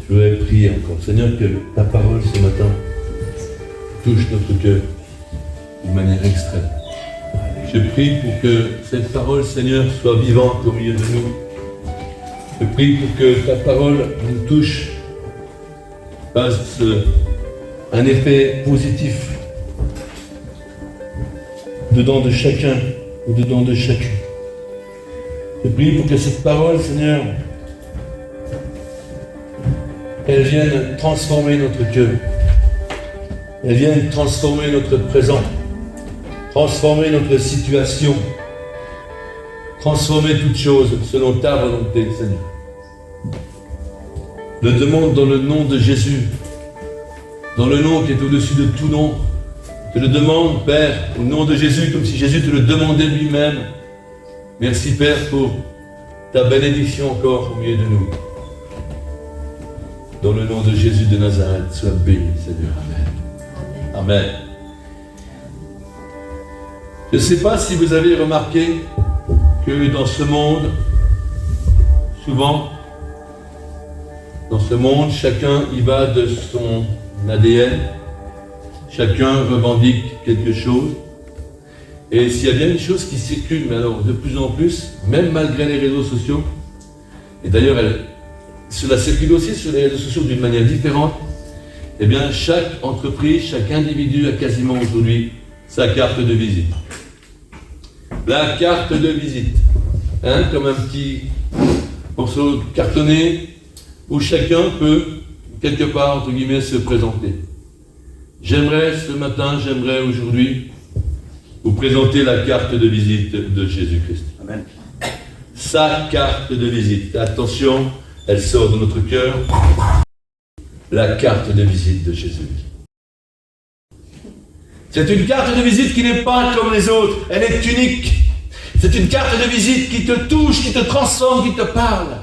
Je voudrais prier encore. Seigneur, que ta parole ce matin touche notre cœur d'une manière extrême. Je prie pour que cette parole, Seigneur, soit vivante au milieu de nous. Je prie pour que ta parole nous touche, fasse un effet positif dedans de chacun ou dedans de chacune. Je prie pour que cette parole, Seigneur, elle vienne transformer notre cœur. Elle vienne transformer notre présent. Transformer notre situation. Transformer toutes choses selon ta volonté, Seigneur. Je le demande dans le nom de Jésus, dans le nom qui est au-dessus de tout nom. Je le demande, Père, au nom de Jésus, comme si Jésus te le demandait lui-même. Merci, Père, pour ta bénédiction encore au milieu de nous. Dans le nom de Jésus de Nazareth, sois béni, Seigneur. Amen. Amen. Je ne sais pas si vous avez remarqué que dans ce monde, souvent, dans ce monde, chacun y va de son ADN, chacun revendique quelque chose. Et s'il y a bien une chose qui circule, mais alors de plus en plus, même malgré les réseaux sociaux, et d'ailleurs cela circule aussi sur les réseaux sociaux d'une manière différente, eh bien chaque entreprise, chaque individu a quasiment aujourd'hui sa carte de visite. La carte de visite, comme un petit morceau cartonné où chacun peut, quelque part, entre guillemets, se présenter. J'aimerais ce matin, j'aimerais aujourd'hui vous présenter la carte de visite de Jésus-Christ. Amen. Sa carte de visite. Attention, elle sort de notre cœur. La carte de visite de Jésus. C'est une carte de visite qui n'est pas comme les autres. Elle est unique. C'est une carte de visite qui te touche, qui te transforme, qui te parle.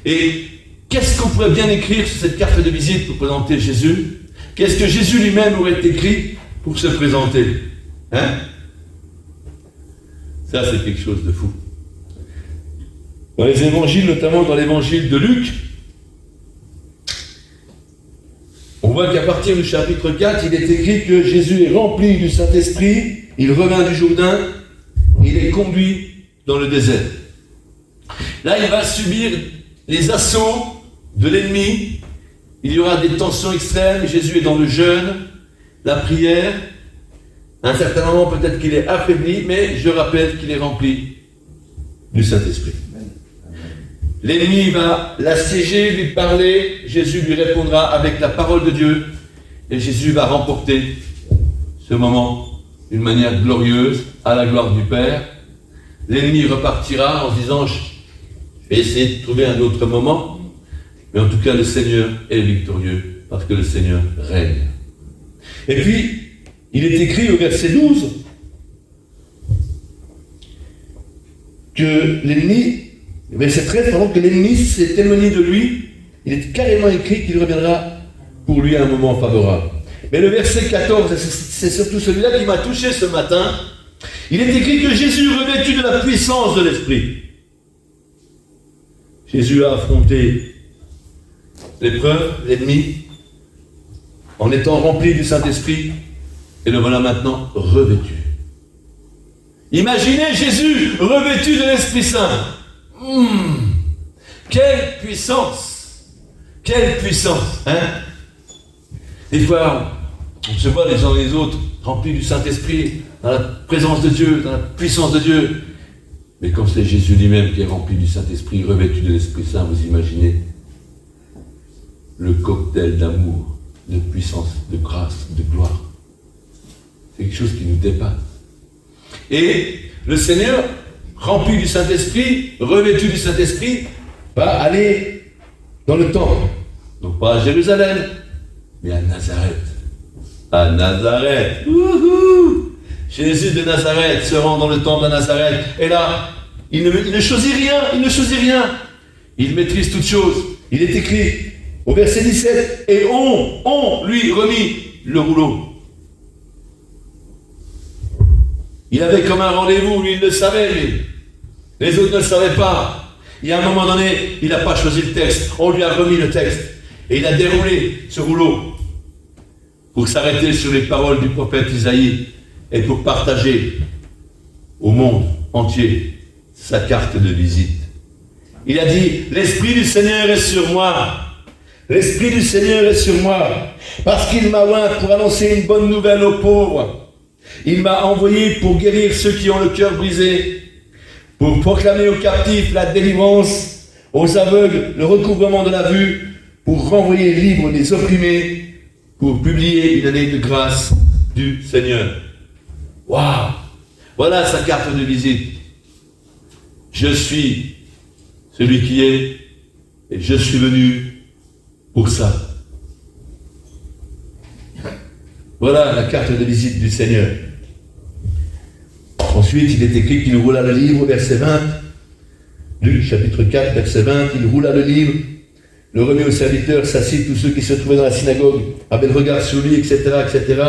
Et qu'est-ce qu'on pourrait bien écrire sur cette carte de visite pour présenter Jésus? Qu'est-ce que Jésus lui-même aurait écrit pour se présenter? Ça, c'est quelque chose de fou. Dans les évangiles, notamment dans l'évangile de Luc, on voit qu'à partir du chapitre 4, il est écrit que Jésus est rempli du Saint-Esprit, il revint du Jourdain, il est conduit dans le désert. Là, il va subir les assauts de l'ennemi, il y aura des tensions extrêmes, Jésus est dans le jeûne, la prière. À un certain moment, peut-être qu'il est affaibli, mais je rappelle qu'il est rempli du Saint-Esprit. L'ennemi va l'assiéger, lui parler, Jésus lui répondra avec la parole de Dieu, et Jésus va remporter ce moment d'une manière glorieuse, à la gloire du Père. L'ennemi repartira en se disant, je vais essayer de trouver un autre moment, mais en tout cas, le Seigneur est victorieux, parce que le Seigneur règne. Et puis, il est écrit au verset 12 que l'ennemi, verset 13, pendant que l'ennemi s'est éloigné de lui, il est carrément écrit qu'il reviendra pour lui à un moment favorable. Mais le verset 14, c'est surtout celui-là qui m'a touché ce matin. Il est écrit que Jésus, revêtu de la puissance de l'Esprit, Jésus a affronté l'épreuve, l'ennemi, en étant rempli du Saint-Esprit, et le voilà maintenant revêtu. Imaginez Jésus revêtu de l'Esprit Saint. Quelle puissance! Quelle puissance! Des fois, on se voit les uns et les autres remplis du Saint-Esprit, dans la présence de Dieu, dans la puissance de Dieu. Mais quand c'est Jésus lui-même qui est rempli du Saint-Esprit, revêtu de l'Esprit Saint, vous imaginez le cocktail d'amour, de puissance, de grâce, de gloire. C'est quelque chose qui nous dépasse. Et le Seigneur, rempli du Saint-Esprit, revêtu du Saint-Esprit, va aller dans le temple. Donc pas à Jérusalem, mais à Nazareth. À Nazareth. Wouhou! Jésus de Nazareth se rend dans le temple à Nazareth. Et là, il ne choisit rien. Il maîtrise toutes choses. Il est écrit au verset 17, et on lui remit le rouleau. Il avait comme un rendez-vous, lui il le savait, lui. Les autres ne le savaient pas. Et à un moment donné, il n'a pas choisi le texte. On lui a remis le texte. Et il a déroulé ce rouleau pour s'arrêter sur les paroles du prophète Isaïe et pour partager au monde entier sa carte de visite. Il a dit, l'Esprit du Seigneur est sur moi. L'Esprit du Seigneur est sur moi, parce qu'il m'a oint pour annoncer une bonne nouvelle aux pauvres. Il m'a envoyé pour guérir ceux qui ont le cœur brisé, pour proclamer aux captifs la délivrance, aux aveugles le recouvrement de la vue, pour renvoyer libres les opprimés, pour publier une année de grâce du Seigneur. Waouh! Voilà sa carte de visite. Je suis celui qui est, et je suis venu pour ça. Voilà la carte de visite du Seigneur. Ensuite, il est écrit qu'il roula le livre, verset 20. Luc, chapitre 4, verset 20. Il roula le livre, le remit aux serviteurs, s'assit, tous ceux qui se trouvaient dans la synagogue avaient le regard sur lui, etc., etc.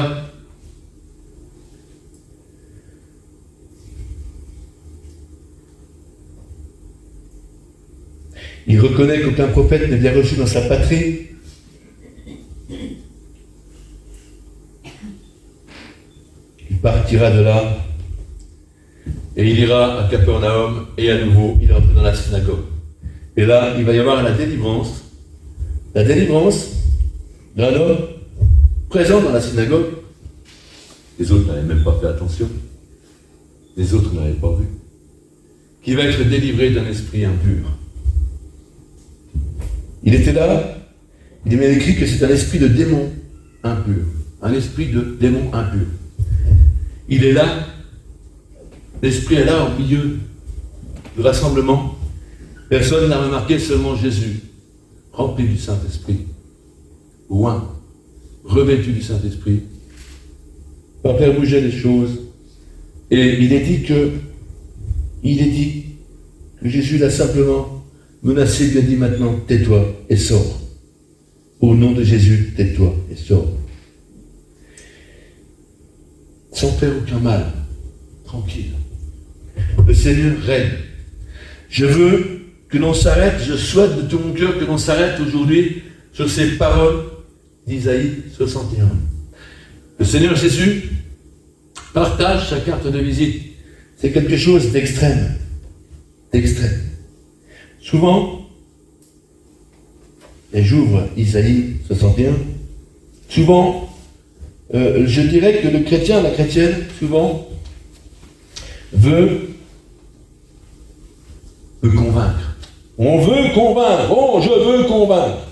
Il reconnaît qu'aucun prophète n'est bien reçu dans sa patrie. Il partira de là et il ira à Capernaum et à nouveau il entre dans la synagogue. Et là, il va y avoir la délivrance d'un homme présent dans la synagogue. Les autres n'avaient même pas fait attention. Les autres n'avaient pas vu. Qui va être délivré d'un esprit impur. Il était là, il est même écrit que c'est un esprit de démon impur. Un esprit de démon impur. Il est là, l'esprit est là au milieu du rassemblement. Personne n'a remarqué, seulement Jésus, rempli du Saint-Esprit, oint, revêtu du Saint-Esprit, va faire bouger les choses. Et il est dit que Jésus l'a simplement menacé, lui a dit maintenant, tais-toi et sors. Au nom de Jésus, tais-toi et sors. Sans faire aucun mal, tranquille. Le Seigneur règne. Je veux que l'on s'arrête, je souhaite de tout mon cœur que l'on s'arrête aujourd'hui sur ces paroles d'Isaïe 61. Le Seigneur Jésus partage sa carte de visite. C'est quelque chose d'extrême. D'extrême. Souvent, et j'ouvre Isaïe 61, souvent, je dirais que le chrétien, la chrétienne, souvent, veut convaincre. On veut convaincre. Oh, je veux convaincre.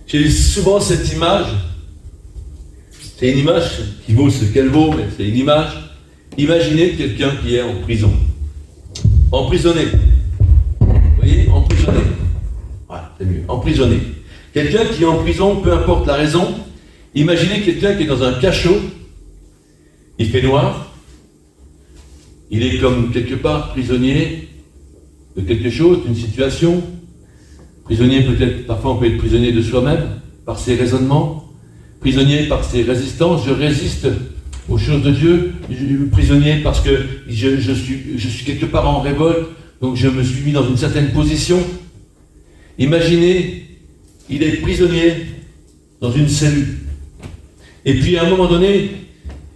J'ai souvent cette image. C'est une image qui vaut ce qu'elle vaut, mais c'est une image. Imaginez quelqu'un qui est en prison. Emprisonné. Vous voyez, emprisonné. Voilà, c'est mieux. Emprisonné. Quelqu'un qui est en prison, peu importe la raison. Imaginez quelqu'un qui est dans un cachot. Il fait noir. Il est comme quelque part prisonnier de quelque chose, d'une situation. Prisonnier peut-être, parfois on peut être prisonnier de soi-même, par ses raisonnements. Prisonnier par ses résistances. Je résiste aux choses de Dieu. Prisonnier parce que je suis quelque part en révolte, donc je me suis mis dans une certaine position. Imaginez, il est prisonnier dans une cellule. Et puis à un moment donné,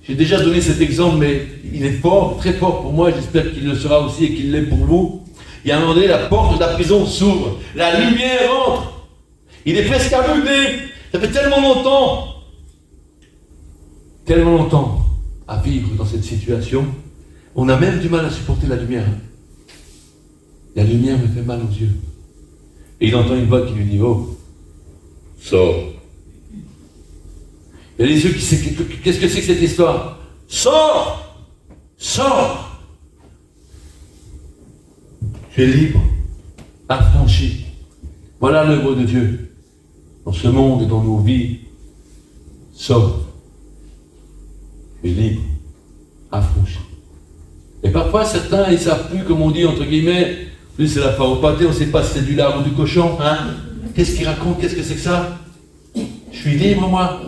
j'ai déjà donné cet exemple, mais il est fort, très fort pour moi, j'espère qu'il le sera aussi et qu'il l'est pour vous. Il y a un moment donné, la porte de la prison s'ouvre, la lumière entre. Il est presque aveuglé, ça fait tellement longtemps à vivre dans cette situation, on a même du mal à supporter la lumière. La lumière me fait mal aux yeux. Et il entend une voix qui lui dit, oh, sors. Il y a les yeux qui disent, qu'est-ce que c'est que cette histoire? Sors! Sors! Tu es libre, affranchi. Voilà l'œuvre de Dieu. Dans ce monde et dans nos vies, sors. Tu es libre, affranchi. Et parfois, certains, ils ne savent plus, comme on dit, entre guillemets, plus c'est la part au pâté, on ne sait pas si c'est du lard ou du cochon. Hein? Qu'est-ce qu'il raconte? Qu'est-ce que c'est que ça? Je suis libre, moi.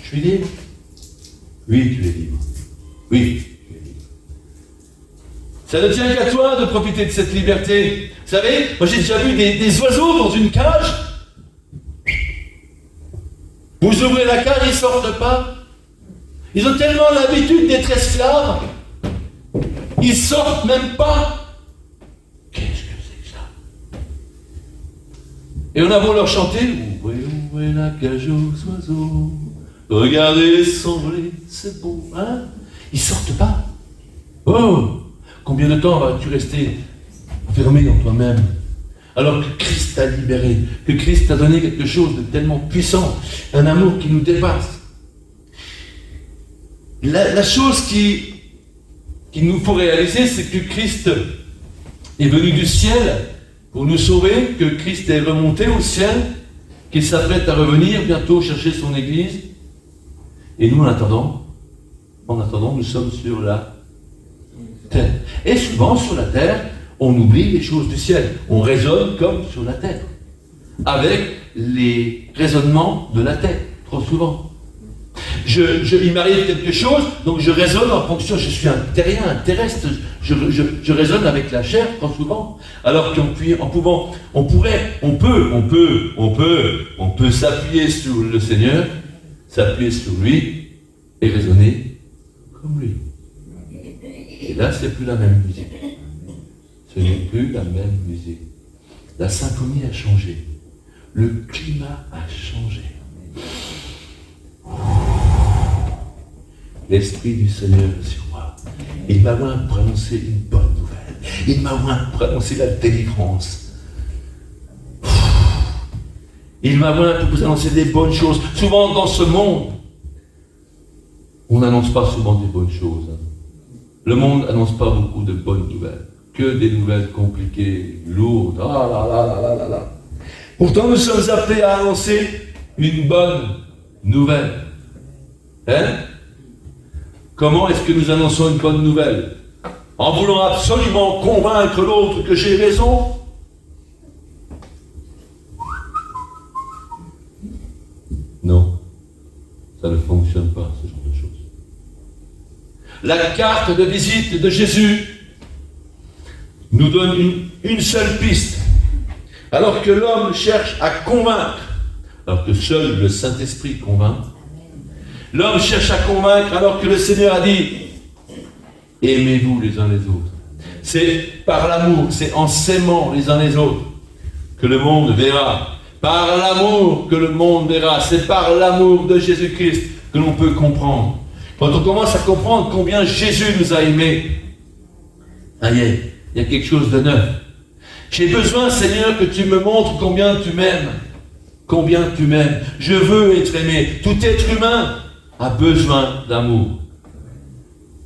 Je suis libre. Oui, tu es libre. Oui, tu es libre. Ça ne tient qu'à toi de profiter de cette liberté. Vous savez, moi j'ai déjà vu des oiseaux dans une cage. Vous ouvrez la cage, ils ne sortent pas. Ils ont tellement l'habitude d'être esclaves. Ils ne sortent même pas. Qu'est-ce que c'est que ça? Et on a beau leur chanter, ouvrez, ouvrez la cage aux oiseaux. Regardez s'envoler, c'est beau, hein? Ils ne sortent pas. Oh! Combien de temps vas-tu rester enfermé en toi-même? Alors que Christ t'a libéré, que Christ t'a donné quelque chose de tellement puissant, un amour qui nous dépasse. La chose qu'il nous faut réaliser, c'est que Christ est venu du ciel pour nous sauver, que Christ est remonté au ciel, qu'il s'apprête à revenir bientôt chercher son Église. Et nous, en attendant, nous sommes sur la terre. Et souvent, sur la terre, on oublie les choses du ciel. On raisonne comme sur la terre, avec les raisonnements de la terre, trop souvent. Il m'arrive quelque chose, donc je raisonne en fonction, je suis un terrien, un terrestre, je raisonne avec la chair, trop souvent. Alors on peut s'appuyer sur le Seigneur, s'appuyer sur lui, et raisonner comme lui. Et là, c'est plus la même musique. Ce n'est plus la même musique. La symphonie a changé. Le climat a changé. L'Esprit du Seigneur est sur moi. Il m'a oint pour annoncer une bonne nouvelle. Il m'a oint pour annoncer la délivrance. Il m'a oint pour vous annoncer des bonnes choses. Souvent dans ce monde, on n'annonce pas souvent des bonnes choses. Le monde n'annonce pas beaucoup de bonnes nouvelles. Que des nouvelles compliquées, lourdes. Ah là là là là là là. Pourtant, nous sommes appelés à annoncer une bonne nouvelle. Hein? Comment est-ce que nous annonçons une bonne nouvelle? En voulant absolument convaincre l'autre que j'ai raison? Non, ça ne fonctionne pas, ce genre de choses. La carte de visite de Jésus nous donne une seule piste. Alors que l'homme cherche à convaincre, alors que seul le Saint-Esprit convainc, l'homme cherche à convaincre alors que le Seigneur a dit « Aimez-vous les uns les autres ». C'est par l'amour, c'est en s'aimant les uns les autres que le monde verra. Par l'amour que le monde verra. C'est par l'amour de Jésus-Christ que l'on peut comprendre. Quand on commence à comprendre combien Jésus nous a aimés, ça y est, il y a quelque chose de neuf. J'ai besoin, Seigneur, que tu me montres combien tu m'aimes. Combien tu m'aimes. Je veux être aimé. Tout être humain a besoin d'amour.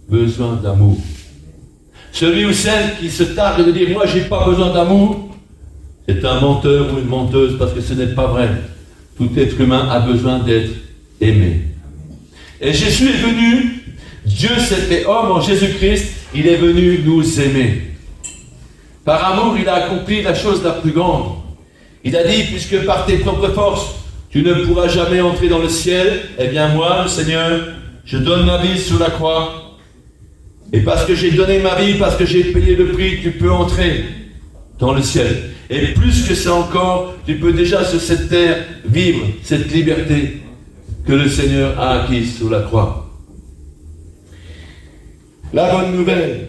Besoin d'amour. Celui ou celle qui se targue de dire « Moi, je n'ai pas besoin d'amour », c'est un menteur ou une menteuse parce que ce n'est pas vrai. Tout être humain a besoin d'être aimé. Et Jésus est venu, Dieu s'est fait homme en Jésus-Christ, il est venu nous aimer. Par amour, il a accompli la chose la plus grande. Il a dit, puisque par tes propres forces, tu ne pourras jamais entrer dans le ciel, eh bien moi, le Seigneur, je donne ma vie sur la croix. Et parce que j'ai donné ma vie, parce que j'ai payé le prix, tu peux entrer dans le ciel. Et plus que ça encore, tu peux déjà sur cette terre vivre cette liberté que le Seigneur a acquise sur la croix. La bonne nouvelle.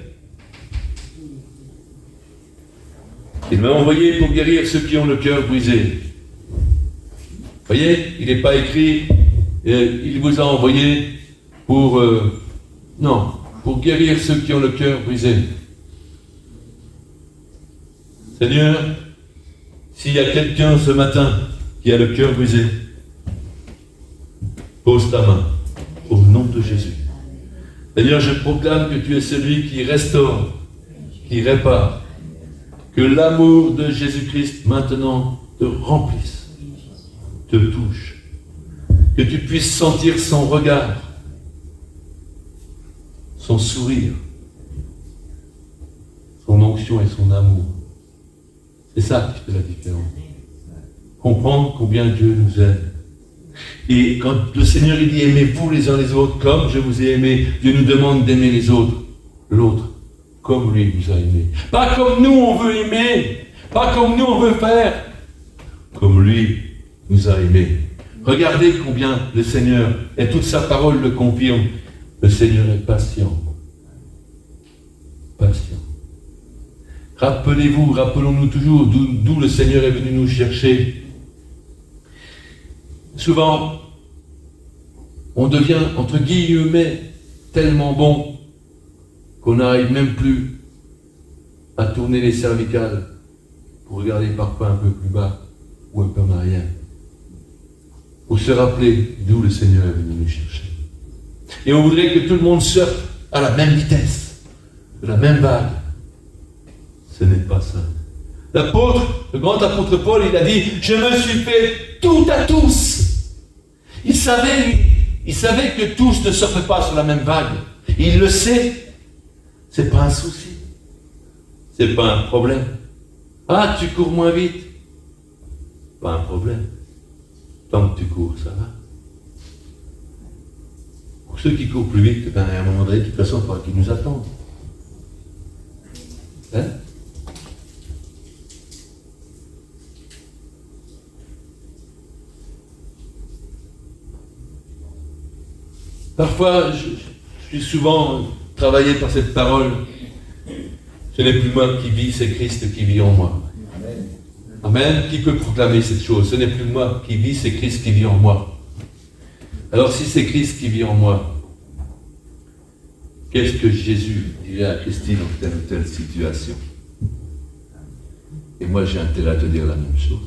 Il m'a envoyé pour guérir ceux qui ont le cœur brisé. Vous voyez, il n'est pas écrit, il vous a envoyé pour... non, pour guérir ceux qui ont le cœur brisé. Seigneur, s'il y a quelqu'un ce matin qui a le cœur brisé, pose ta main au nom de Jésus. Seigneur, je proclame que tu es celui qui restaure, qui répare. Que l'amour de Jésus-Christ maintenant te remplisse, te touche. Que tu puisses sentir son regard, son sourire, son onction et son amour. C'est ça qui fait la différence. Comprendre combien Dieu nous aime. Et quand le Seigneur il dit aimez-vous les uns les autres comme je vous ai aimé, Dieu nous demande d'aimer les autres, l'autre. comme lui nous a aimés. Pas comme nous on veut aimer, pas comme nous on veut faire, comme lui nous a aimés. Regardez combien le Seigneur, et toute sa parole le confirme, le Seigneur est patient. Patient. Rappelez-vous, rappelons-nous toujours d'où le Seigneur est venu nous chercher. Souvent, on devient, entre guillemets, tellement bon qu'on n'arrive même plus à tourner les cervicales pour regarder parfois un peu plus bas ou un peu en arrière. Pour se rappeler d'où le Seigneur est venu nous chercher. Et on voudrait que tout le monde surfe à la même vitesse, de la même vague. Ce n'est pas ça. L'apôtre, le grand apôtre Paul, il a dit « Je me suis fait tout à tous ». Il savait que tous ne surfent pas sur la même vague. Il le sait. C'est pas un souci. C'est pas un problème. Ah, tu cours moins vite. Pas un problème. Tant que tu cours, ça va. Pour ceux qui courent plus vite, à un moment donné, de toute façon, il faudra qu'ils nous attendent. Hein? Parfois, je suis souvent travaillé par cette parole. Ce n'est plus moi qui vis, c'est Christ qui vit en moi. Amen. Qui peut proclamer cette chose? Ce n'est plus moi qui vis, c'est Christ qui vit en moi. Alors si c'est Christ qui vit en moi, qu'est-ce que Jésus dirait à Christine dans telle ou telle situation? Et moi j'ai intérêt à te dire la même chose.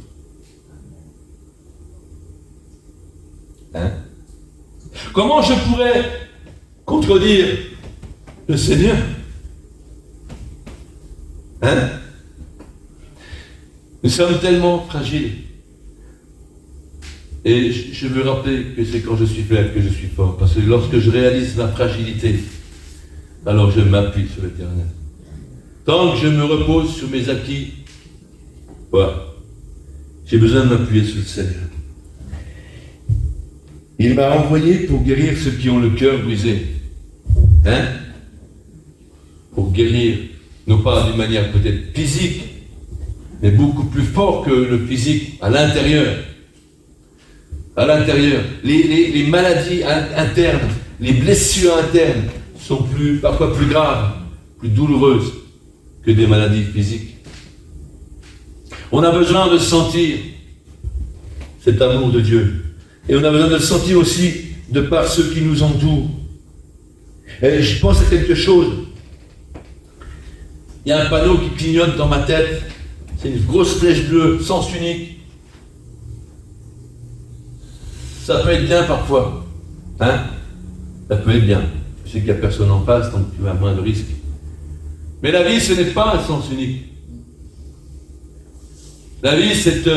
Hein? Comment je pourrais contredire le Seigneur? Hein? Nous sommes tellement fragiles. Et je veux rappeler que c'est quand je suis faible que je suis fort. Parce que lorsque je réalise ma fragilité, alors je m'appuie sur l'Éternel. Tant que je me repose sur mes acquis, voilà, j'ai besoin de m'appuyer sur le Seigneur. Il m'a envoyé pour guérir ceux qui ont le cœur brisé. Hein? Pour guérir, non pas d'une manière peut-être physique, mais beaucoup plus fort que le physique, à l'intérieur. À l'intérieur. Les maladies internes, les blessures internes sont parfois plus graves, plus douloureuses que des maladies physiques. On a besoin de sentir cet amour de Dieu. Et on a besoin de le sentir aussi de par ceux qui nous entourent. Et je pense à quelque chose. Il y a un panneau qui clignote dans ma tête. C'est une grosse flèche bleue, sens unique. Ça peut être bien parfois. Hein? Ça peut être bien. Tu sais qu'il n'y a personne en face, donc tu as moins de risques. Mais la vie, ce n'est pas un sens unique. La vie, c'est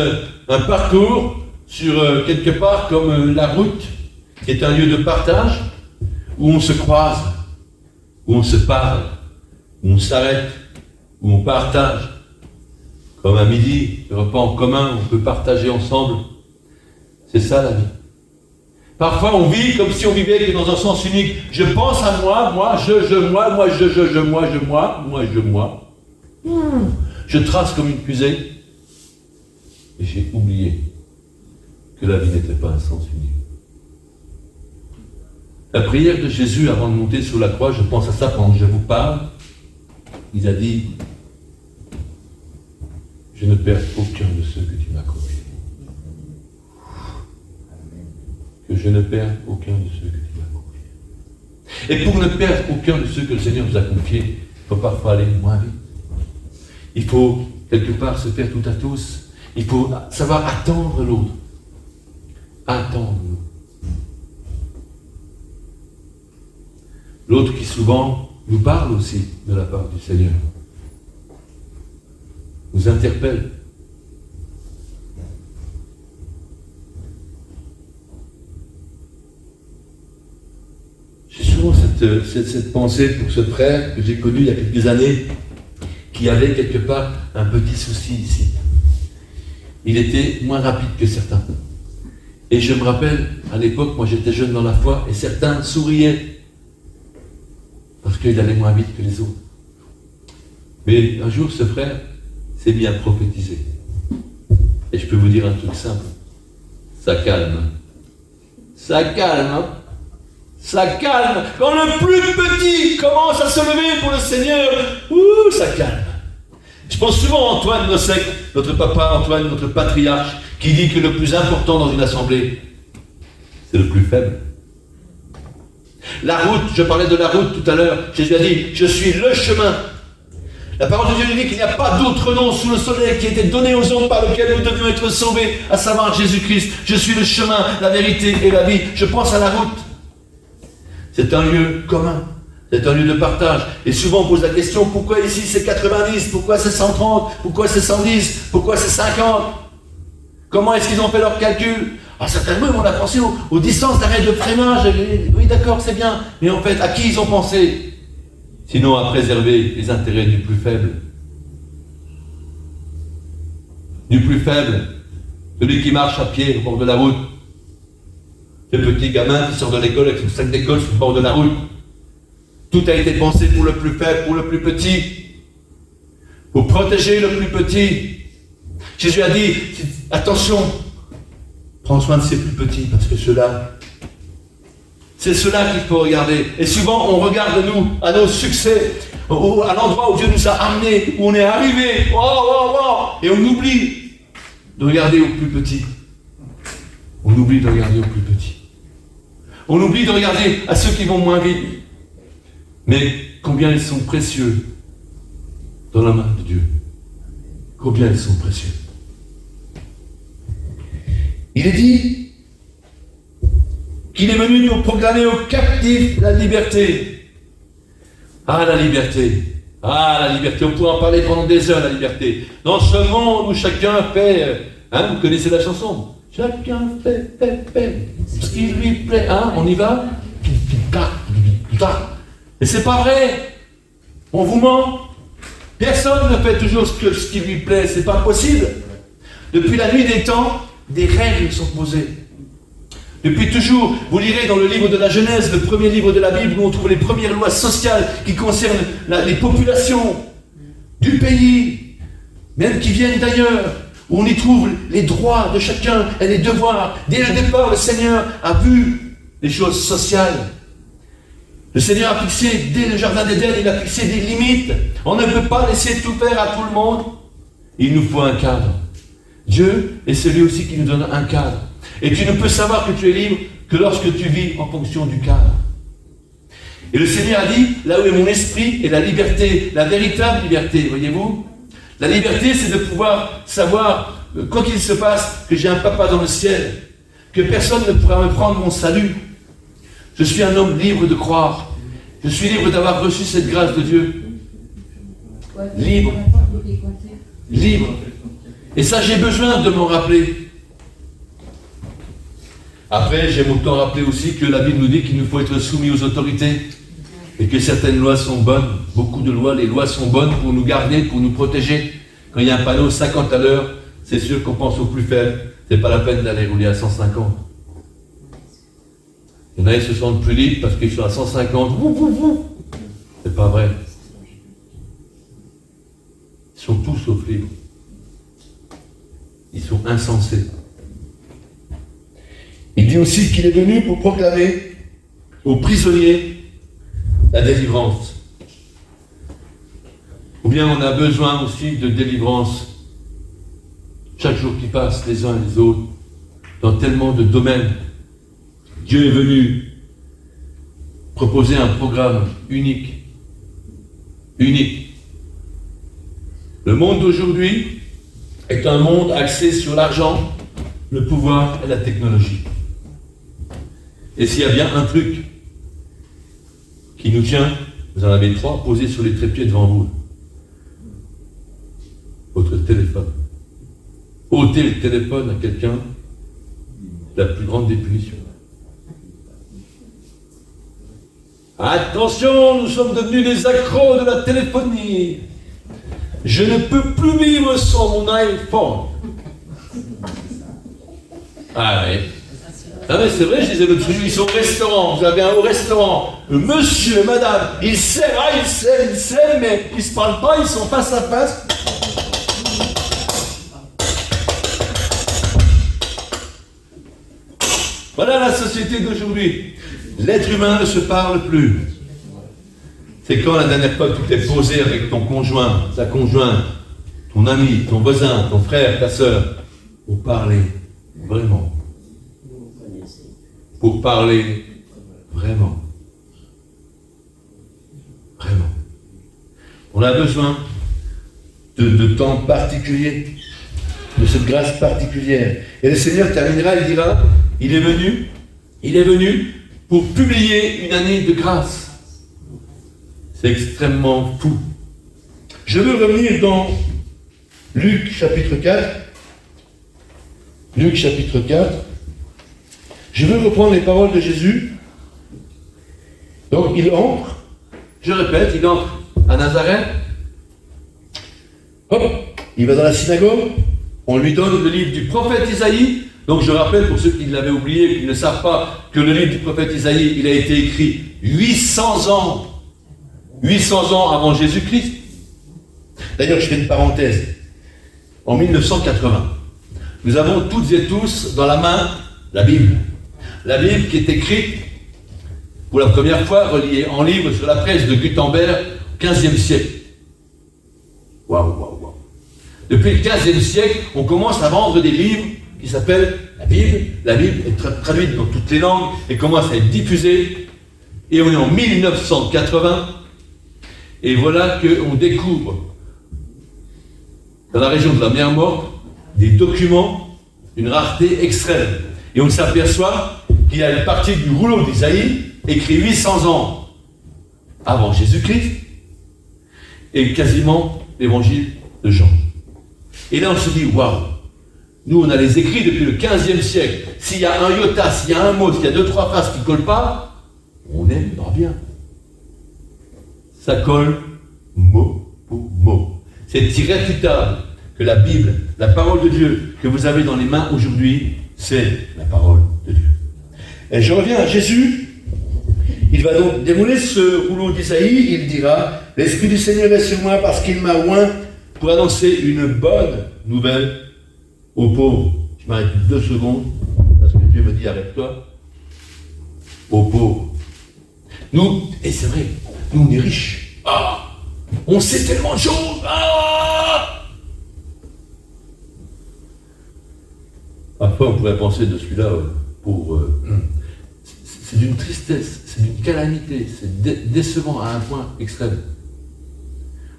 un parcours sur quelque part comme la route, qui est un lieu de partage, où on se croise, où on se parle, où on s'arrête, où on partage. Comme à midi, le repas en commun, on peut partager ensemble. C'est ça la vie. Parfois, on vit comme si on vivait dans un sens unique. Je pense à moi, moi, moi. Je trace comme une fusée. Et j'ai oublié que la vie n'était pas un sens unique. La prière de Jésus avant de monter sur la croix, je pense à ça pendant que je vous parle. Il a dit, je ne perds aucun de ceux que tu m'as confiés. Que je ne perds aucun de ceux que tu m'as confiés. Et pour ne perdre aucun de ceux que le Seigneur nous a confiés, il faut parfois aller moins vite. Il faut quelque part se faire tout à tous. Il faut savoir attendre l'autre. Attendre l'autre. L'autre qui souvent nous parle aussi de la part du Seigneur. Nous interpelle. J'ai souvent cette pensée pour ce frère que j'ai connu il y a quelques années, qui avait quelque part un petit souci ici. Il était moins rapide que certains. Et je me rappelle, à l'époque, moi j'étais jeune dans la foi, et certains souriaient, parce qu'il allait moins vite que les autres. Mais un jour, ce frère s'est mis à prophétiser. Et je peux vous dire un truc simple. Ça calme. Ça calme, hein? Ça calme. Quand le plus petit commence à se lever pour le Seigneur, ça calme. Je pense souvent à Antoine Nosek, notre papa Antoine, notre patriarche, qui dit que le plus important dans une assemblée, c'est le plus faible. La route, je parlais de la route tout à l'heure, Jésus a dit, je suis le chemin. La parole de Dieu nous dit qu'il n'y a pas d'autre nom sous le soleil qui a été donné aux hommes par lequel nous devions être sauvés, à savoir Jésus-Christ. Je suis le chemin, la vérité et la vie. Je pense à la route. C'est un lieu commun. C'est un lieu de partage. Et souvent on pose la question, pourquoi ici c'est 90? Pourquoi c'est 130? Pourquoi c'est 110? Pourquoi c'est 50? Comment est-ce qu'ils ont fait leur calcul? Certainement, on a pensé aux distances d'arrêt de freinage. Oui, d'accord, c'est bien. Mais en fait, à qui ils ont pensé? Sinon à préserver les intérêts du plus faible. Du plus faible, celui qui marche à pied au bord de la route. Le petit gamin qui sort de l'école avec son sac d'école sur le bord de la route. Tout a été pensé pour le plus faible, pour le plus petit. Pour protéger le plus petit. Jésus a dit, attention, prends soin de ces plus petits, parce que ceux-là, c'est cela qu'il faut regarder. Et souvent, on regarde nous, à nos succès, à l'endroit où Dieu nous a amenés, où on est arrivé, et on oublie de regarder aux plus petits. On oublie de regarder aux plus petits. On oublie de regarder à ceux qui vont moins vite. Mais combien ils sont précieux dans la main de Dieu. Combien ils sont précieux. Il est dit qu'il est venu pour proclamer aux captifs la liberté. La liberté. La liberté. On pourrait en parler pendant des heures, la liberté. Dans ce monde où chacun fait... vous connaissez la chanson? Chacun fait ce qui lui plaît. On y va? Et c'est pas vrai. On vous ment. Personne ne fait toujours ce qui lui plaît. C'est pas possible. Depuis la nuit des temps, des règles sont posées. Depuis toujours, vous lirez dans le livre de la Genèse, le premier livre de la Bible, où on trouve les premières lois sociales qui concernent les populations du pays, même qui viennent d'ailleurs, où on y trouve les droits de chacun et les devoirs. Dès le départ, le Seigneur a vu les choses sociales. Le Seigneur a fixé, dès le jardin d'Éden, il a fixé des limites. On ne peut pas laisser tout faire à tout le monde. Il nous faut un cadre. Dieu est celui aussi qui nous donne un cadre. Et tu ne peux savoir que tu es libre que lorsque tu vis en fonction du cadre. Et le Seigneur a dit, là où est mon esprit, est la liberté, la véritable liberté, voyez-vous? La liberté, c'est de pouvoir savoir, quoi qu'il se passe, que j'ai un papa dans le ciel, que personne ne pourra me prendre mon salut. Je suis un homme libre de croire. Je suis libre d'avoir reçu cette grâce de Dieu. Libre. Libre. Et ça, j'ai besoin de m'en rappeler. Après, j'aime autant rappeler aussi que la Bible nous dit qu'il nous faut être soumis aux autorités et que certaines lois sont bonnes, beaucoup de lois, les lois sont bonnes pour nous garder, pour nous protéger. Quand il y a un panneau 50 à l'heure, c'est sûr qu'on pense aux plus faibles. C'est pas la peine d'aller rouler à 150. Il y en a qui se sentent plus libres parce qu'ils sont à 150. C'est pas vrai. Ils sont tous sauf libres. Ils sont insensés. Il dit aussi qu'il est venu pour proclamer aux prisonniers la délivrance. Ou bien on a besoin aussi de délivrance chaque jour qui passe, les uns et les autres, dans tellement de domaines. Dieu est venu proposer un programme unique. Unique. Le monde d'aujourd'hui est un monde axé sur l'argent, le pouvoir et la technologie. Et s'il y a bien un truc qui nous tient, vous en avez 3 posés sur les trépieds devant vous. Votre téléphone. Ôtez le téléphone à quelqu'un, la plus grande des punitions. Attention, nous sommes devenus des accros de la téléphonie. Je ne peux plus vivre sans mon iPhone. Oui. Ah mais c'est vrai, je disais l'autre jour, ils sont au restaurant, vous avez un haut restaurant, monsieur, madame, ils s'aiment, ils s'aiment, mais ils se parlent pas, ils sont face à face. Voilà la société d'aujourd'hui. L'être humain ne se parle plus. C'est quand la dernière fois que tu t'es posé avec ton conjoint, ta conjointe, ton ami, ton voisin, ton frère, ta sœur, pour parler vraiment. Pour parler vraiment. Vraiment. On a besoin de temps particuliers, de cette grâce particulière. Et le Seigneur terminera, il dira, il est venu pour publier une année de grâce. C'est extrêmement fou. Je veux revenir dans Luc chapitre 4. Luc chapitre 4. Je veux reprendre les paroles de Jésus. Donc il entre, je répète, il entre à Nazareth. Hop, il va dans la synagogue. On lui donne le livre du prophète Isaïe. Donc je rappelle pour ceux qui l'avaient oublié et qui ne savent pas que le livre du prophète Isaïe, il a été écrit 800 ans avant Jésus-Christ. D'ailleurs, je fais une parenthèse. En 1980, nous avons toutes et tous dans la main la Bible. La Bible qui est écrite pour la première fois, reliée en livre sur la presse de Gutenberg au XVe siècle. Waouh. Depuis le XVe siècle, on commence à vendre des livres qui s'appellent la Bible. La Bible est traduite dans toutes les langues et commence à être diffusée. Et on est en 1980. Et voilà qu'on découvre dans la région de la mer Morte des documents d'une rareté extrême. Et on s'aperçoit qu'il y a une partie du rouleau d'Isaïe écrit 800 ans avant Jésus-Christ et quasiment l'évangile de Jean. Et là on se dit, waouh, nous on a les écrits depuis le 15e siècle. S'il y a un iota, s'il y a un mot, s'il y a 2-3 phrases qui ne collent pas, on n'aime pas bien. Ça colle mot pour mot. C'est irréfutable que la Bible, la parole de Dieu que vous avez dans les mains aujourd'hui, c'est la parole de Dieu. Et je reviens à Jésus. Il va donc dérouler ce rouleau d'Isaïe. Il dira, l'Esprit du Seigneur est sur moi parce qu'il m'a oint pour annoncer une bonne nouvelle aux pauvres. Je m'arrête 2 secondes parce que Dieu me dit, arrête-toi. Aux pauvres. Nous, et c'est vrai, nous on est riches. Ah, on sait tellement de choses. Ah, parfois on pourrait penser de celui-là c'est d'une tristesse, c'est d'une calamité, c'est décevant à un point extrême.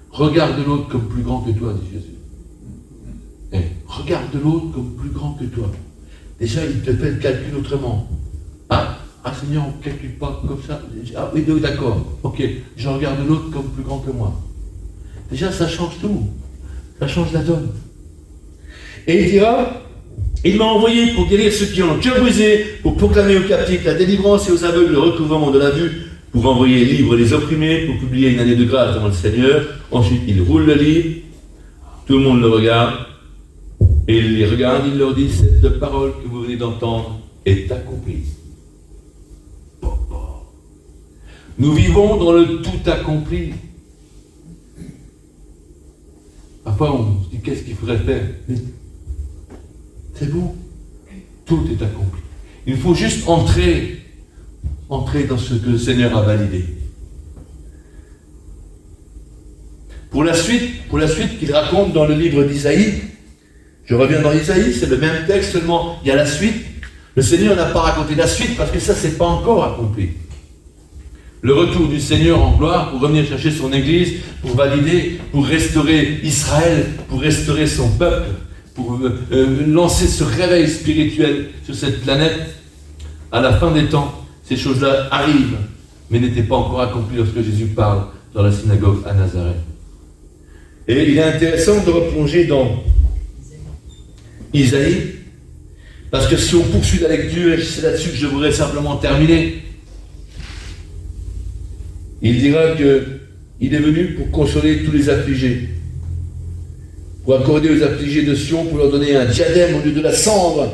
Regarde l'autre comme plus grand que toi, dit Jésus. Regarde l'autre comme plus grand que toi. Déjà, il te fait le calcul autrement. Ah Seigneur, on ne calcule pas comme ça. Ah oui, d'accord, ok, je regarde l'autre comme plus grand que moi. Déjà, ça change tout. Ça change la donne. Et il dira, il m'a envoyé pour guérir ceux qui ont le cœur brisé, pour proclamer aux captifs la délivrance et aux aveugles le recouvrement de la vue, pour envoyer libre les opprimés, pour publier une année de grâce devant le Seigneur. Ensuite, il roule le livre, tout le monde le regarde, et il les regarde, il leur dit, cette parole que vous venez d'entendre est accomplie. Nous vivons dans le tout accompli. Parfois, on se dit, qu'est-ce qu'il faudrait faire? C'est bon. Tout est accompli. Il faut juste entrer dans ce que le Seigneur a validé. Pour la suite qu'il raconte dans le livre d'Isaïe, je reviens dans Isaïe, c'est le même texte, seulement il y a la suite. Le Seigneur n'a pas raconté la suite parce que ça, c'est pas encore accompli. Le retour du Seigneur en gloire pour revenir chercher son Église, pour valider, pour restaurer Israël, pour restaurer son peuple, pour lancer ce réveil spirituel sur cette planète. À la fin des temps, ces choses-là arrivent, mais n'étaient pas encore accomplies lorsque Jésus parle dans la synagogue à Nazareth. Et il est intéressant de replonger dans Isaïe, parce que si on poursuit la lecture, et c'est là-dessus que je voudrais simplement terminer, il dira qu'il est venu pour consoler tous les affligés, pour accorder aux affligés de Sion, pour leur donner un diadème au lieu de la cendre,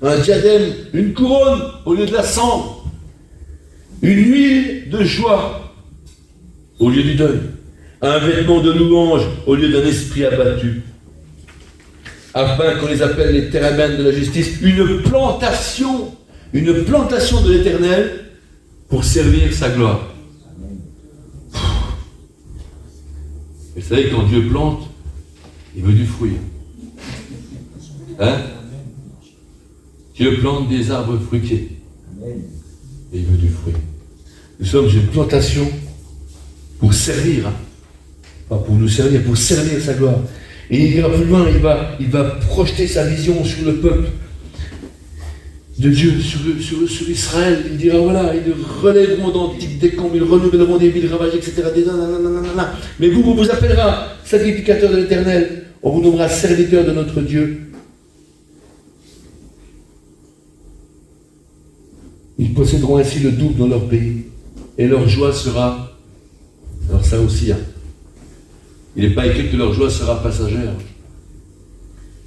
un diadème, une couronne au lieu de la cendre, une huile de joie au lieu du deuil, un vêtement de louange au lieu d'un esprit abattu, afin qu'on les appelle les térébènes de la justice, une plantation de l'Éternel pour servir sa gloire. Vous savez, quand Dieu plante, il veut du fruit. Hein? Dieu plante des arbres fruitiers. Et il veut du fruit. Nous sommes une plantation pour servir. Hein? Pas pour nous servir, pour servir sa gloire. Et il ira plus loin, il va projeter sa vision sur le peuple de Dieu, sur Israël. Il dira, voilà, ils relèveront d'antiques décombres, ils renouvelleront des villes ravagées, etc. Mais vous vous appellera sacrificateur de l'Éternel, on vous nommera serviteur de notre Dieu. Ils posséderont ainsi le double dans leur pays, et leur joie sera... Alors ça aussi, hein. Il n'est pas écrit que leur joie sera passagère.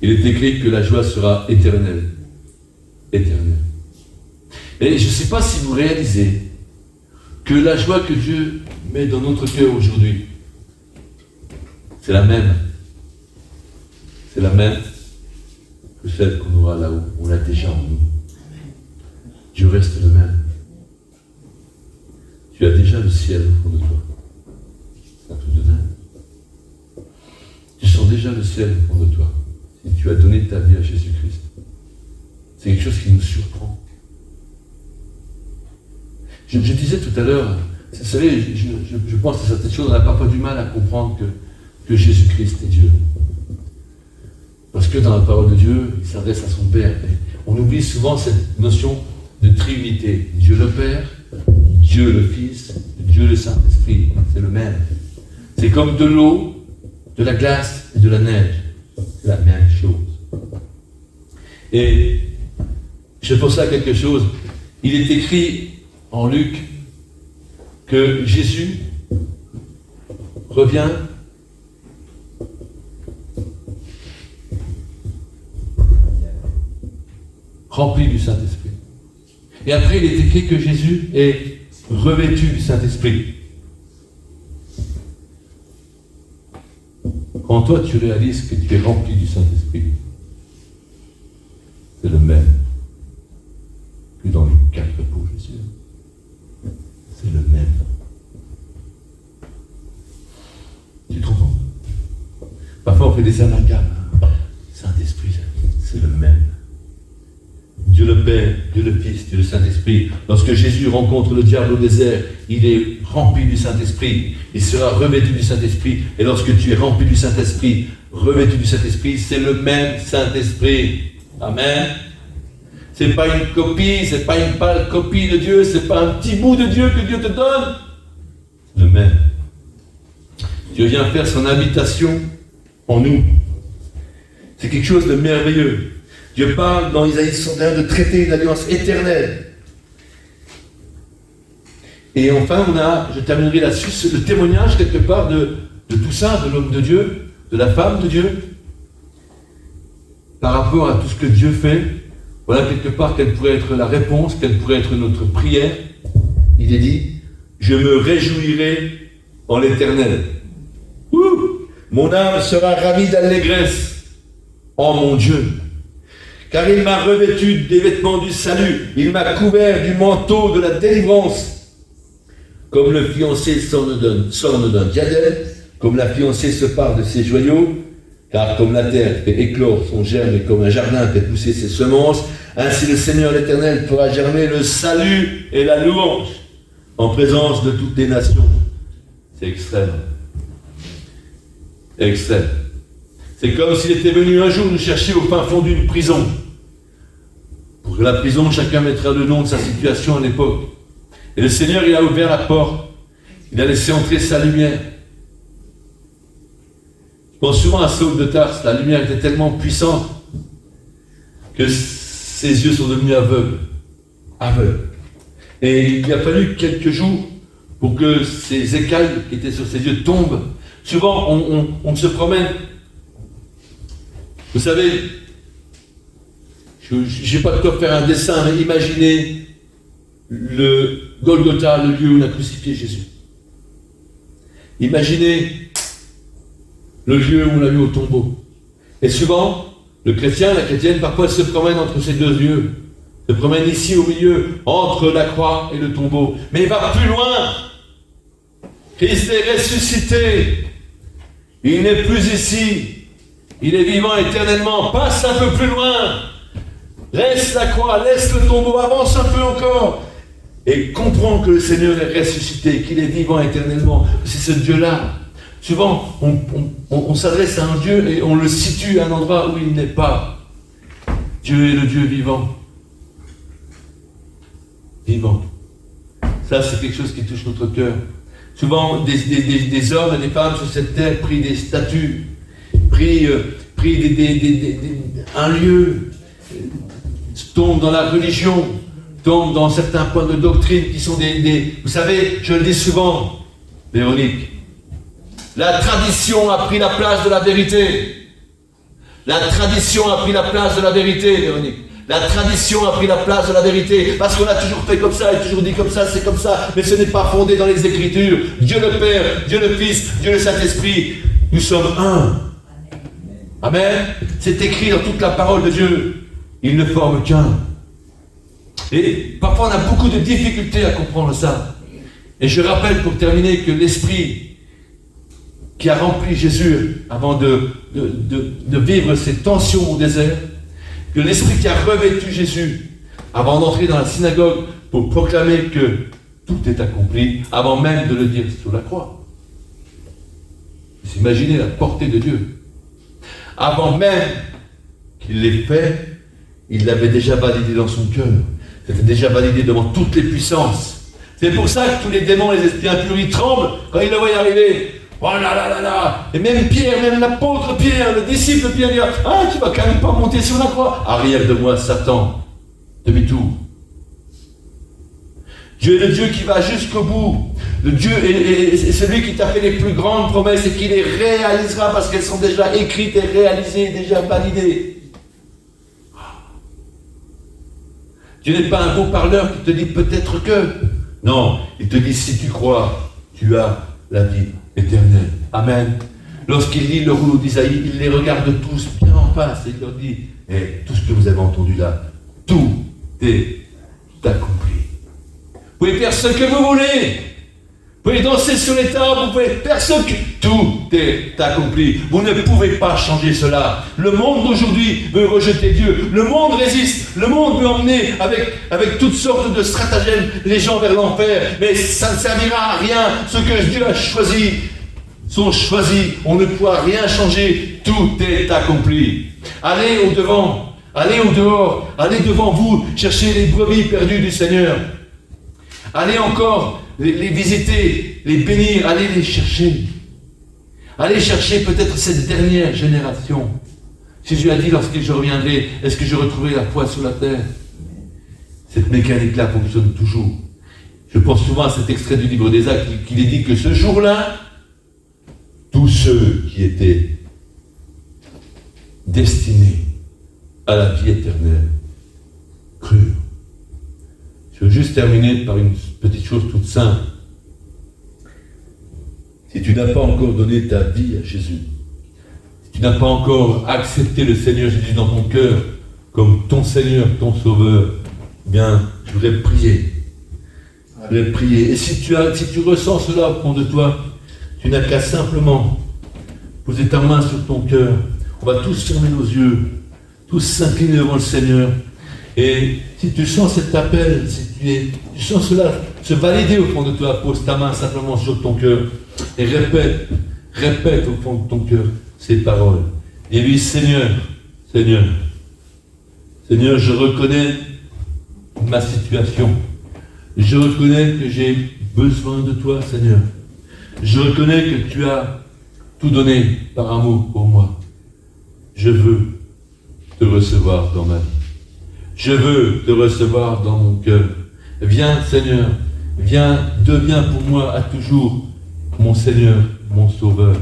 Il est écrit que la joie sera éternelle. Éternelle. Et je ne sais pas si vous réalisez que la joie que Dieu met dans notre cœur aujourd'hui, c'est la même. C'est la même que celle qu'on aura là-haut. On l'a déjà en nous. Dieu reste le même. Tu as déjà le ciel au fond de toi. C'est un truc de dingue. Tu sens déjà le ciel au fond de toi. Si tu as donné ta vie à Jésus-Christ. C'est quelque chose qui nous surprend. Je disais tout à l'heure, vous savez, je pense que certaines choses, on n'a parfois du mal à comprendre que Jésus-Christ est Dieu. Parce que dans la parole de Dieu, il s'adresse à son Père. Et on oublie souvent cette notion de trinité. Dieu le Père, Dieu le Fils, Dieu le Saint-Esprit. C'est le même. C'est comme de l'eau, de la glace et de la neige. C'est la même chose. Et je pense à quelque chose. Il est écrit en Luc que Jésus revient rempli du Saint-Esprit. Et après, il est écrit que Jésus est revêtu du Saint-Esprit. Quand toi, tu réalises que tu es rempli du Saint-Esprit, c'est le même que dans les 4 peaux, Jésus. C'est le même. Tu te rends compte? Parfois, on fait des amalgames. Saint-Esprit, c'est le même. Dieu le Père, Dieu le Fils, Dieu le Saint-Esprit. Lorsque Jésus rencontre le diable au désert, il est rempli du Saint-Esprit. Il sera revêtu du Saint-Esprit. Et lorsque tu es rempli du Saint-Esprit, revêtu du Saint-Esprit, c'est le même Saint-Esprit. Amen. C'est pas une copie, c'est pas une pâle copie de Dieu, c'est pas un petit bout de Dieu que Dieu te donne. C'est le même. Dieu vient faire son habitation en nous. C'est quelque chose de merveilleux. Dieu parle dans Isaïe 61 de traiter une alliance éternelle. Et enfin, je terminerai là-dessus, le témoignage quelque part de tout ça, de l'homme de Dieu, de la femme de Dieu, par rapport à tout ce que Dieu fait. Voilà quelque part quelle pourrait être la réponse, quelle pourrait être notre prière. Il est dit, je me réjouirai en l'Éternel. Mon âme sera ravie d'allégresse en mon Dieu. Car il m'a revêtu des vêtements du salut, il m'a couvert du manteau de la délivrance. Comme le fiancé s'orne d'un diadème, comme la fiancée se pare de ses joyaux, car comme la terre fait éclore son germe et comme un jardin fait pousser ses semences, ainsi le Seigneur l'Éternel fera germer le salut et la louange en présence de toutes les nations. C'est extrême. Extrême. C'est comme s'il était venu un jour nous chercher au fin fond d'une prison. Pour que la prison, chacun mettra le nom de sa situation à l'époque. Et le Seigneur, il a ouvert la porte. Il a laissé entrer sa lumière. Je pense souvent à Saul de Tarse. La lumière était tellement puissante que ses yeux sont devenus aveugles. Aveugles. Et il a fallu quelques jours pour que ces écailles qui étaient sur ses yeux tombent. Souvent, on se promène. Vous savez, Je n'ai pas de quoi faire un dessin, mais imaginez le Golgotha, le lieu où on a crucifié Jésus. Imaginez le lieu où on l'a mis au tombeau. Et souvent, le chrétien, la chrétienne, parfois se promène entre ces deux lieux. Se promène ici au milieu, entre la croix et le tombeau. Mais il va plus loin. Christ est ressuscité. Il n'est plus ici. Il est vivant éternellement. Passe un peu plus loin. Laisse la croix, laisse le tombeau, avance un peu encore. Et comprends que le Seigneur est ressuscité, qu'il est vivant éternellement. C'est ce Dieu-là. Souvent, on s'adresse à un Dieu et on le situe à un endroit où il n'est pas. Dieu est le Dieu vivant. Vivant. Ça, c'est quelque chose qui touche notre cœur. Souvent, des hommes et des femmes sur cette terre prient des statues, prient un lieu, tombent dans la religion, tombent dans certains points de doctrine qui sont Vous savez, je le dis souvent, Véronique, la tradition a pris la place de la vérité. La tradition a pris la place de la vérité, Véronique. La tradition a pris la place de la vérité, parce qu'on a toujours fait comme ça, et toujours dit comme ça, c'est comme ça, mais ce n'est pas fondé dans les Écritures. Dieu le Père, Dieu le Fils, Dieu le Saint-Esprit, nous sommes un. Amen. C'est écrit dans toute la parole de Dieu. Ils ne forment qu'un. Et parfois on a beaucoup de difficultés à comprendre ça. Et je rappelle pour terminer que l'Esprit qui a rempli Jésus avant de vivre ces tensions au désert, que l'Esprit qui a revêtu Jésus avant d'entrer dans la synagogue pour proclamer que tout est accompli, avant même de le dire sur la croix. Vous imaginez la portée de Dieu. Avant même qu'il l'ait fait, il l'avait déjà validé dans son cœur. C'était déjà validé devant toutes les puissances. C'est pour ça que tous les démons, les esprits impurs, ils tremblent quand ils le voient arriver. Oh là là là là. Et même Pierre, même l'apôtre Pierre, le disciple Pierre dit, ah, tu vas quand même pas monter sur la croix. Arrière de moi, Satan. Demi-tour. Dieu est le Dieu qui va jusqu'au bout. Le Dieu est celui qui t'a fait les plus grandes promesses et qui les réalisera parce qu'elles sont déjà écrites et réalisées, déjà validées. Dieu n'est pas un beau parleur qui te dit peut-être que. Non, il te dit si tu crois, tu as la vie éternelle. Amen. Lorsqu'il lit le rouleau d'Isaïe, il les regarde tous bien en face et il leur dit, tout ce que vous avez entendu là, tout est accompli. Vous pouvez faire ce que vous voulez. Vous pouvez danser sur les tables, vous pouvez faire ce que... Tout est accompli. Vous ne pouvez pas changer cela. Le monde d'aujourd'hui veut rejeter Dieu. Le monde résiste. Le monde veut emmener avec toutes sortes de stratagèmes les gens vers l'enfer. Mais ça ne servira à rien. Ce que Dieu a choisi sont choisis. On ne pourra rien changer. Tout est accompli. Allez au-devant. Allez au-dehors. Allez devant vous. Cherchez les brebis perdues du Seigneur. Allez encore les visiter, les bénir, allez les chercher. Allez chercher peut-être cette dernière génération. Jésus a dit, lorsque je reviendrai, est-ce que je retrouverai la foi sur la terre? Cette mécanique-là fonctionne toujours. Je pense souvent à cet extrait du livre des Actes qui est dit que ce jour-là, tous ceux qui étaient destinés à la vie éternelle crurent. Je veux juste terminer par une petite chose toute simple. Si tu n'as pas encore donné ta vie à Jésus, si tu n'as pas encore accepté le Seigneur Jésus dans ton cœur comme ton Seigneur, ton Sauveur, eh bien, je voudrais prier. Je voudrais prier. Et si tu ressens cela au fond de toi, tu n'as qu'à simplement poser ta main sur ton cœur. On va tous fermer nos yeux, tous s'incliner devant le Seigneur. Et si tu sens cet appel, si tu sens cela se valider au fond de toi, pose ta main simplement sur ton cœur et répète au fond de ton cœur ces paroles. Et lui, Seigneur, Seigneur, Seigneur, je reconnais ma situation. Je reconnais que j'ai besoin de toi, Seigneur. Je reconnais que tu as tout donné par amour pour moi. Je veux te recevoir dans ma vie. Je veux te recevoir dans mon cœur. Viens, Seigneur, viens, deviens pour moi à toujours mon Seigneur, mon Sauveur.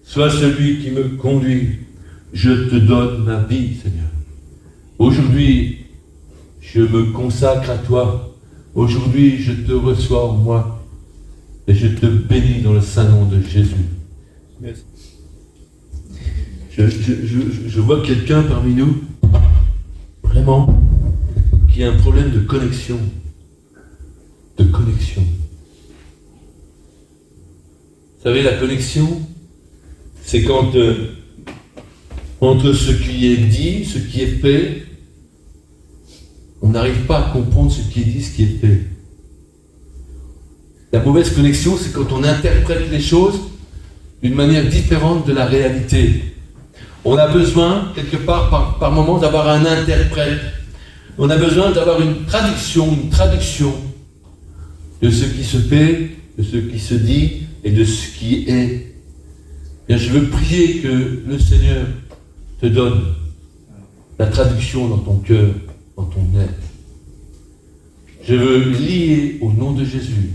Sois celui qui me conduit. Je te donne ma vie, Seigneur. Aujourd'hui, je me consacre à toi. Aujourd'hui, je te reçois en moi. Et je te bénis dans le saint nom de Jésus. Yes. Je vois quelqu'un parmi nous, vraiment, qui a un problème de connexion. De connexion. Vous savez, la connexion, c'est quand entre ce qui est dit, ce qui est fait, on n'arrive pas à comprendre ce qui est dit, ce qui est fait. La mauvaise connexion, c'est quand on interprète les choses d'une manière différente de la réalité. On a besoin, quelque part, par moment, d'avoir un interprète. On a besoin d'avoir une traduction de ce qui se fait, de ce qui se dit et de ce qui est. Bien, je veux prier que le Seigneur te donne la traduction dans ton cœur, dans ton être. Je veux lier au nom de Jésus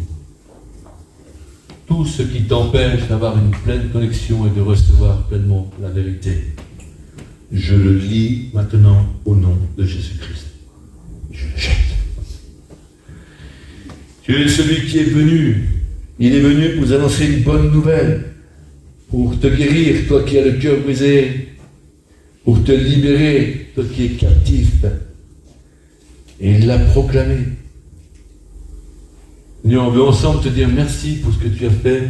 tout ce qui t'empêche d'avoir une pleine connexion et de recevoir pleinement la vérité. Je le lis maintenant au nom de Jésus-Christ. Je le jette. Tu es celui qui est venu. Il est venu pour nous annoncer une bonne nouvelle, pour te guérir, toi qui as le cœur brisé, pour te libérer, toi qui es captif. Et il l'a proclamé. Nous, on veut ensemble te dire merci pour ce que tu as fait.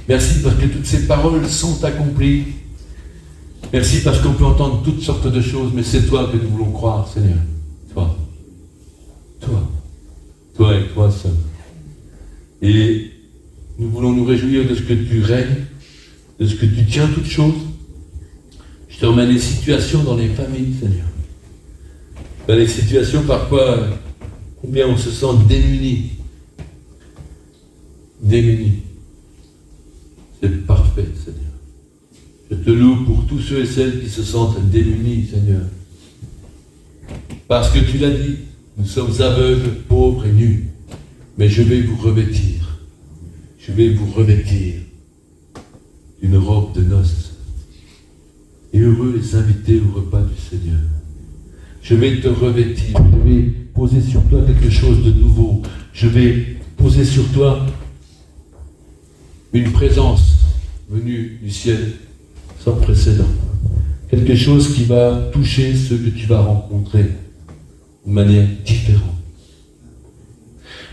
Merci parce que toutes ces paroles sont accomplies. Merci parce qu'on peut entendre toutes sortes de choses, mais c'est toi que nous voulons croire, Seigneur. Toi. Toi. Toi et toi seul. Et nous voulons nous réjouir de ce que tu règnes, de ce que tu tiens toutes choses. Je te remets les situations dans les familles, Seigneur. Dans les situations, parfois, combien on se sent démunis. Démunis. C'est parfait, Seigneur. Je te loue pour tous ceux et celles qui se sentent démunis, Seigneur. Parce que tu l'as dit, nous sommes aveugles, pauvres et nus. Mais je vais vous revêtir. Je vais vous revêtir d'une robe de noces. Et heureux les invités au repas du Seigneur. Je vais te revêtir. Je vais poser sur toi quelque chose de nouveau. Je vais poser sur toi une présence venue du ciel sans précédent. Quelque chose qui va toucher ceux que tu vas rencontrer de manière différente.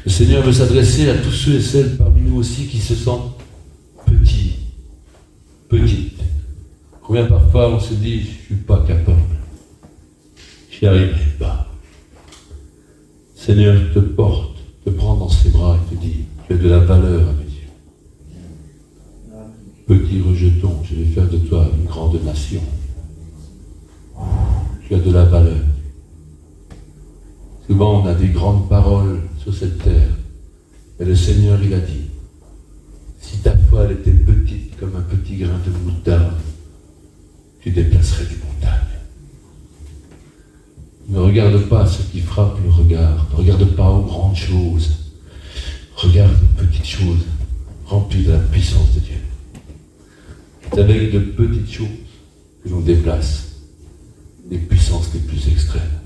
Le Seigneur veut s'adresser à tous ceux et celles parmi nous aussi qui se sentent petits, petites. Combien parfois on se dit, je ne suis pas capable, je n'y arriverai pas. Le Seigneur te porte, te prend dans ses bras et te dit, tu as de la valeur à mes yeux. Petit rejeton, je vais faire de toi une grande nation. Tu as de la valeur. Souvent on a des grandes paroles sur cette terre, et le Seigneur il a dit, si ta foi elle était petite comme un petit grain de moutarde, tu déplacerais des montagnes. Ne regarde pas ce qui frappe le regard, ne regarde pas aux grandes choses, regarde aux petites choses remplies de la puissance de Dieu. C'est avec de petites choses que l'on déplace les puissances les plus extrêmes.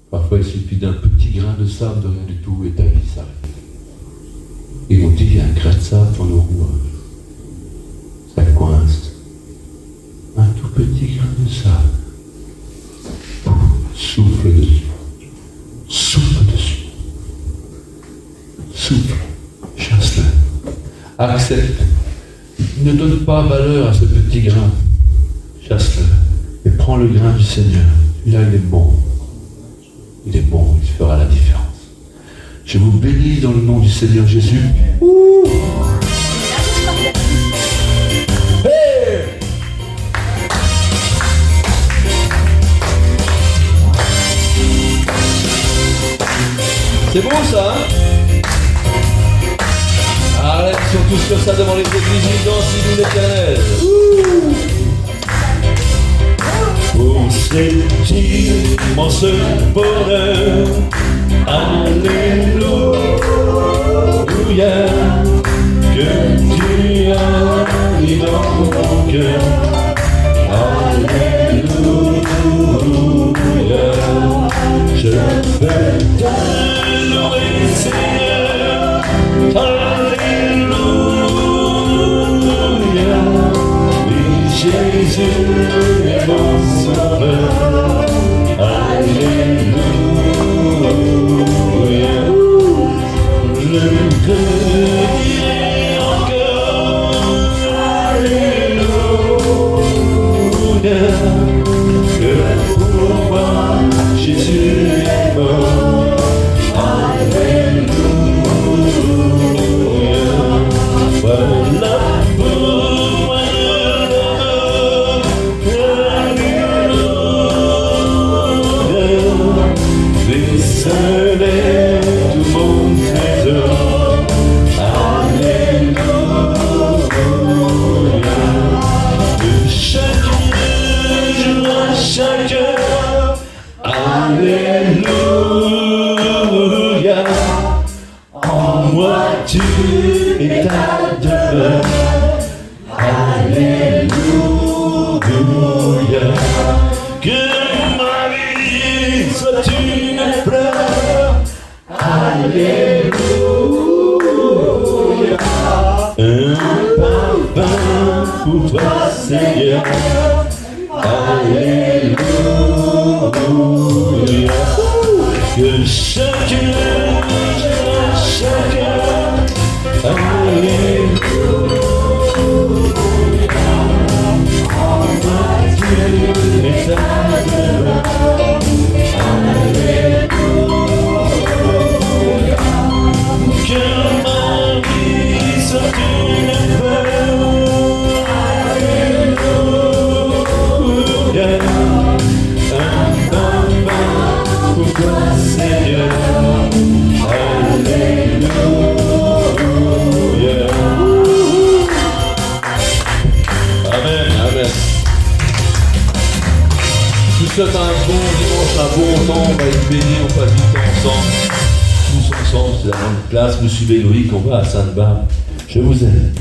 Parfois, il suffit d'un petit grain de sable, de rien du tout, et ta vie s'arrête. Et on dit, il y a un grain de sable dans le rouage. Ça coince. Un tout petit grain de sable. Souffle dessus. Souffle dessus. Souffle. Chasse-le. Accepte. Ne donne pas valeur à ce petit grain. Chasse-le. Et prends le grain du Seigneur. Là, il est bon. Il est bon, il fera la différence. Je vous bénis dans le nom du Seigneur Jésus. Ouh. Hey. C'est bon ça, hein? Arrête, ils sont tous comme ça devant les églises, ils dansent, ils louent l'Éternel. Oh, c'est immense bonheur, alléluia, que tu as mis dans mon cœur, alléluia. que pour moi Jésus est mort. Alléluia. Voilà pour moi Alléluia. Les seuls est tout mon trésor. Alléluia. De chaque jour à chaque heure. Alléluia. En moi tu es ta demeure. Alléluia. Que ma vie soit une fleur. Alléluia. Un parfum pour toi Seigneur. Alléluia. Que chaque heure, alléluia. En moi tu es ta demeure. Alléluia. Que ma vie soit une fleur. Alléluia. Un parfum pour toi Seigneur. Alléluia. Amen, amen. Je vous souhaite un bon dimanche, un bon temps, on va être bénis, on passe du temps ensemble. Tous ensemble, c'est la même place, vous suivez Loïc, on va à Sainte-Barbe. Je vous aime.